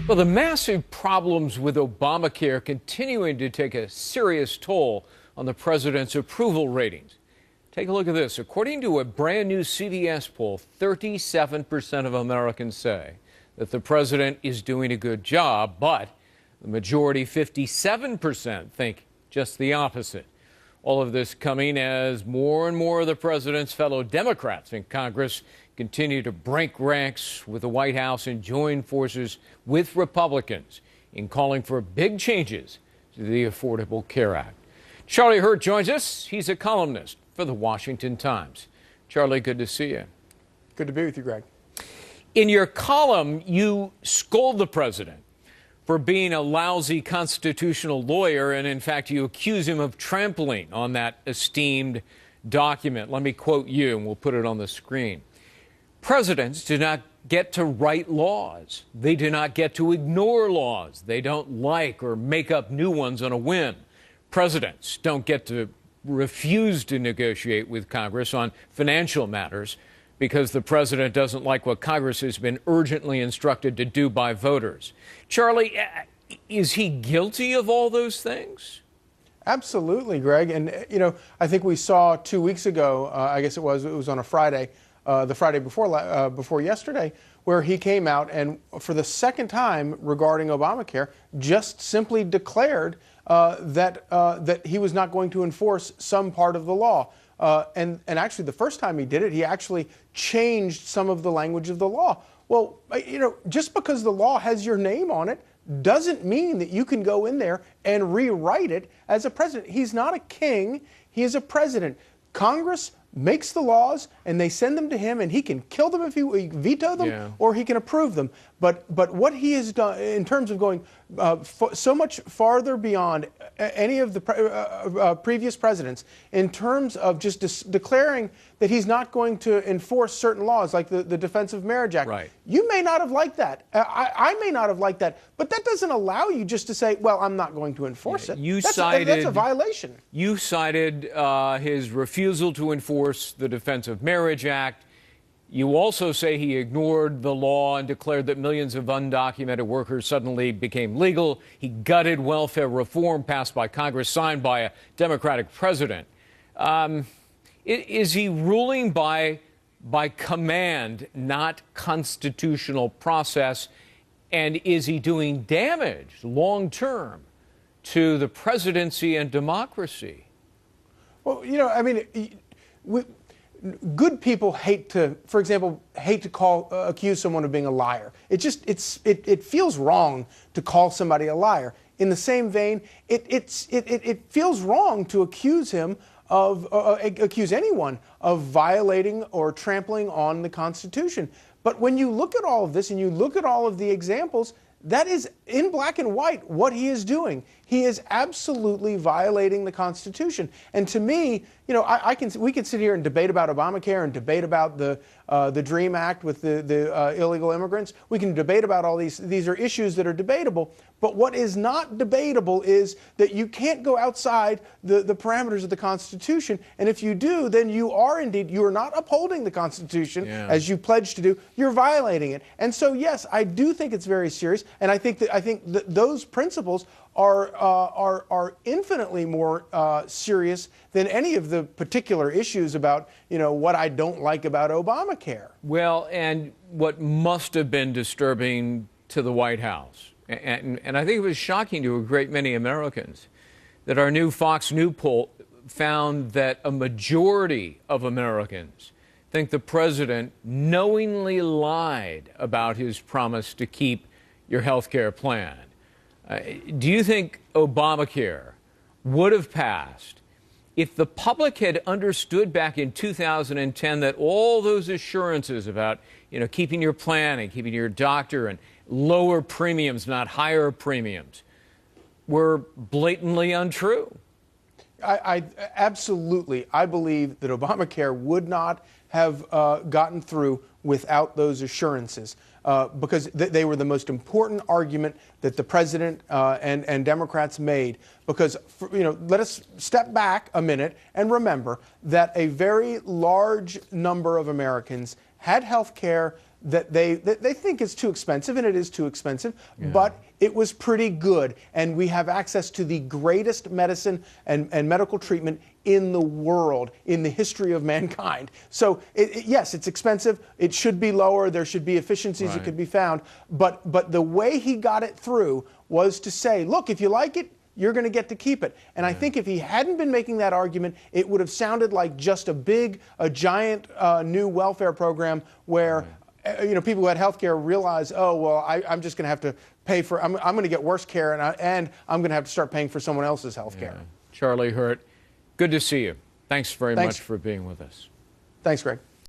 Well, the massive problems with Obamacare continuing to take a serious toll on the president's approval ratings. Take a look at this. According to a brand new CBS poll, 37% of Americans say that the president is doing a good job, but the majority, 57%, think just the opposite. All of this coming as more and more of the president's fellow Democrats in Congress continue to break ranks with the White House and join forces with Republicans in calling for big changes to the Affordable Care Act. Charlie Hurt joins us. He's a columnist for the Washington Times. Charlie, good to see you. Good to be with you, Greg. In your column, you scold the president for being a lousy constitutional lawyer, and in fact, you accuse him of trampling on that esteemed document. Let me quote you, and we'll put it on the screen. Presidents do not get to write laws. They do not get to ignore laws they don't like or make up new ones on a whim. Presidents don't get to refuse to negotiate with Congress on financial matters because the president doesn't like what Congress has been urgently instructed to do by voters. Charlie, is he guilty of all those things? Absolutely, Greg. And, you know, I think we saw 2 weeks ago, I guess it was on a Friday, the Friday before yesterday, where he came out and for the second time regarding Obamacare just simply declared that he was not going to enforce some part of the law. And actually, the first time he did it, he actually changed some of the language of the law. Well, you know, just because the law has your name on it doesn't mean that you can go in there and rewrite it as a president. He's not a king. He is a president. Congress makes the laws and they send them to him, and he can kill them if he veto them, or he can approve them. But what he has done in terms of going so much farther beyond any of the previous presidents in terms of just declaring that he's not going to enforce certain laws like the Defense of Marriage Act. Right. You may not have liked that. I may not have liked that. But that doesn't allow you just to say, well, I'm not going to enforce it. That's a violation. You cited his refusal to enforce the Defense of Marriage Act. You also say he ignored the law and declared that millions of undocumented workers suddenly became legal. He gutted welfare reform passed by Congress, signed by a Democratic president. Is he ruling by command, not constitutional process? And is he doing damage long term to the presidency and democracy? Well, you know, I mean, good people hate to, for example, accuse someone of being a liar. It feels wrong to call somebody a liar. In the same vein, it feels wrong to accuse anyone of violating or trampling on the Constitution. But when you look at all of this and you look at all of the examples, that is in black and white what he is doing. He is absolutely violating the Constitution. And to me, you know, we can sit here and debate about Obamacare and debate about the DREAM Act with the illegal immigrants. We can debate about all these. These are issues that are debatable. But what is not debatable is that you can't go outside the parameters of the Constitution. And if you do, then you are not upholding the Constitution as you pledged to do. You're violating it. And so, yes, I do think it's very serious. And I think that those principles are infinitely more serious than any of the particular issues about, you know, what I don't like about Obamacare. Well, and what must have been disturbing to the White House, and I think it was shocking to a great many Americans, that our new Fox News poll found that a majority of Americans think the president knowingly lied about his promise to keep your health care plan. Do you think Obamacare would have passed if the public had understood back in 2010 that all those assurances about, you know, keeping your plan and keeping your doctor and lower premiums, not higher premiums, were blatantly untrue? I absolutely. I believe that Obamacare would not have gotten through without those assurances, because they were the most important argument that the president and Democrats made. Because, you know, let us step back a minute and remember that a very large number of Americans had health care that they think is too expensive, and it is too expensive, but it was pretty good. And we have access to the greatest medicine and medical treatment in the world, in the history of mankind. So yes, it's expensive. It should be lower. There should be efficiencies that could be found. But the way he got it through was to say, look, if you like it, you're going to get to keep it. And I think if he hadn't been making that argument, it would have sounded like just a giant new welfare program where people who had health care realize, oh, well, I'm just going to have to pay for, I'm going to get worse care, and I'm going to have to start paying for someone else's health care. Charlie Hurt, good to see you. Thanks very much for being with us. Thanks, Greg.